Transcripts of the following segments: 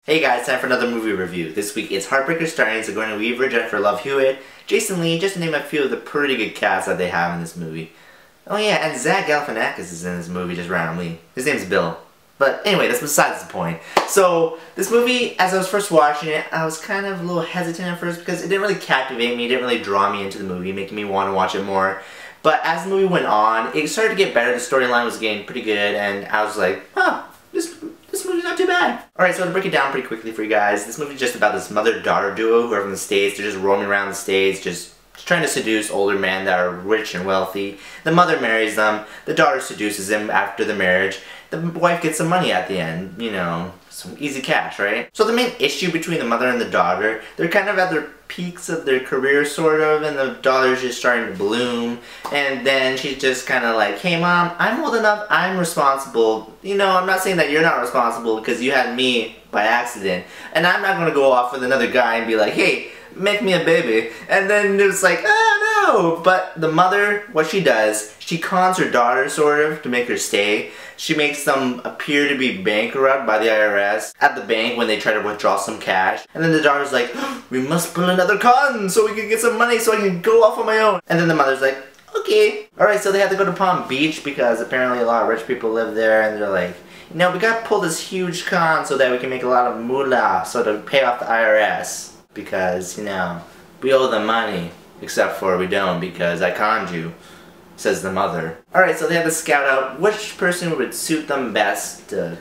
Hey guys, time for another movie review. This week it's Heartbreakers starring Sigourney Weaver, Jennifer Love Hewitt, Jason Lee, just to name a few of the pretty good cast that they have in this movie. Oh yeah, and Zach Galifianakis is in this movie just randomly. His name's Bill. But anyway, that's besides the point. So, this movie, as I was first watching it, I was kind of a little hesitant at first because it didn't really captivate me, it didn't really draw me into the movie, making me want to watch it more. But as the movie went on, it started to get better, the storyline was getting pretty good, and I was like, huh, this movie's not too bad. Alright, so to break it down pretty quickly for you guys, this movie's just about this mother-daughter duo who are from the States. They're just roaming around the States, just trying to seduce older men that are rich and wealthy. The mother marries them, the daughter seduces him after the marriage. The wife gets some money at the end, you know, some easy cash, right? So the main issue between the mother and the daughter, they're kind of at their peaks of their career, sort of, and the daughter's just starting to bloom, and then she's just kind of like, hey mom, I'm old enough, I'm responsible. You know, I'm not saying that you're not responsible because you had me by accident, and I'm not going to go off with another guy and be like, hey, make me a baby. And then it's like, oh no! But the mother, what she does, she cons her daughter, sort of, to make her stay. She makes them appear to be bankrupt by the IRS at the bank when they try to withdraw some cash. And then the daughter's like, oh, we must pull another con so we can get some money so I can go off on my own. And then the mother's like, okay. Alright, so they have to go to Palm Beach because apparently a lot of rich people live there, and they're like, you know, we gotta pull this huge con so that we can make a lot of moolah so to pay off the IRS. Because, you know, we owe them money. Except for we don't, because I conned you, says the mother. Alright, so they have to scout out which person would suit them best to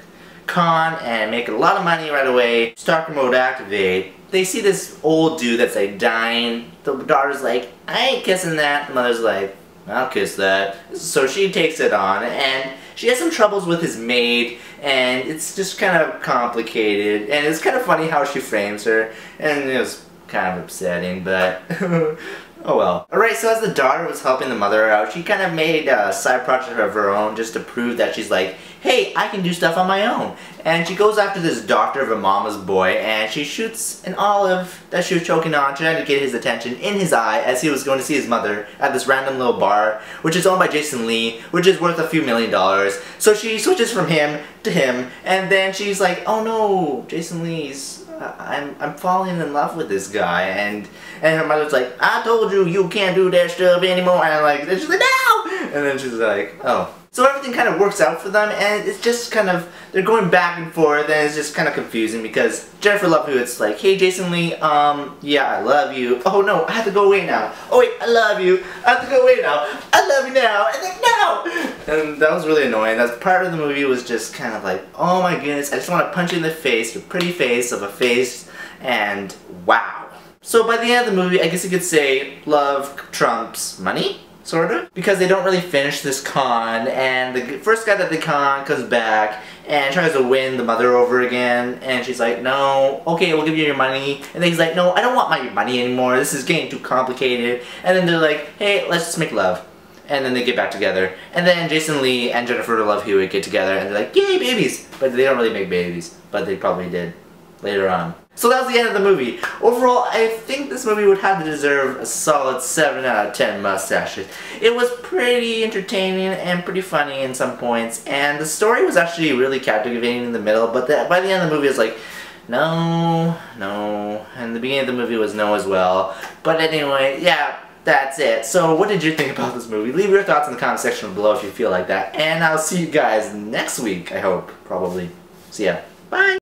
con and make a lot of money right away. Stalker mode activate. They see this old dude that's like dying. The daughter's like, I ain't kissing that. The mother's like, I'll kiss that. So she takes it on, and she has some troubles with his maid, and it's just kind of complicated, and it's kind of funny how she frames her, and it was kind of upsetting, but oh well. Alright, so as the daughter was helping the mother out, she kind of made a side project of her own just to prove that she's like, hey, I can do stuff on my own. And she goes after this doctor of a mama's boy, and she shoots an olive that she was choking on, trying to get his attention in his eye as he was going to see his mother at this random little bar, which is owned by Jason Lee, which is worth a few $1 million. So she switches from him to him, and then she's like, oh no, Jason Lee's I'm falling in love with this guy, and her mother's like, I told you you can't do that stuff anymore, and she's like, no! And then she's like, oh. So everything kind of works out for them, and it's just kind of, they're going back and forth, and it's just kind of confusing because Jennifer Love Hewitt's like, hey Jason Lee, yeah, I love you. Oh no, I have to go away now. Oh wait, I love you. I have to go away now. I love you now. And then no! And that was really annoying. That part of the movie was just kind of like, oh my goodness, I just want to punch you in the face, your pretty face of a face, and wow. So by the end of the movie, I guess you could say love trumps money? Sort of. Because they don't really finish this con, and the first guy that they con comes back and tries to win the mother over again, and she's like, no, okay, we'll give you your money. And then he's like, no, I don't want my money anymore, this is getting too complicated. And then they're like, hey, let's just make love. And then they get back together. And then Jason Lee and Jennifer Love Hewitt get together, and they're like, yay, babies! But they don't really make babies, but they probably did later on. So that was the end of the movie. Overall, I think this movie would have to deserve a solid 7 out of 10 mustaches. It was pretty entertaining and pretty funny in some points, and the story was actually really captivating in the middle, but by the end of the movie it was like, no, no, and the beginning of the movie was no as well. But anyway, yeah, that's it. So what did you think about this movie? Leave your thoughts in the comment section below if you feel like that, and I'll see you guys next week, I hope, probably. See ya. Bye!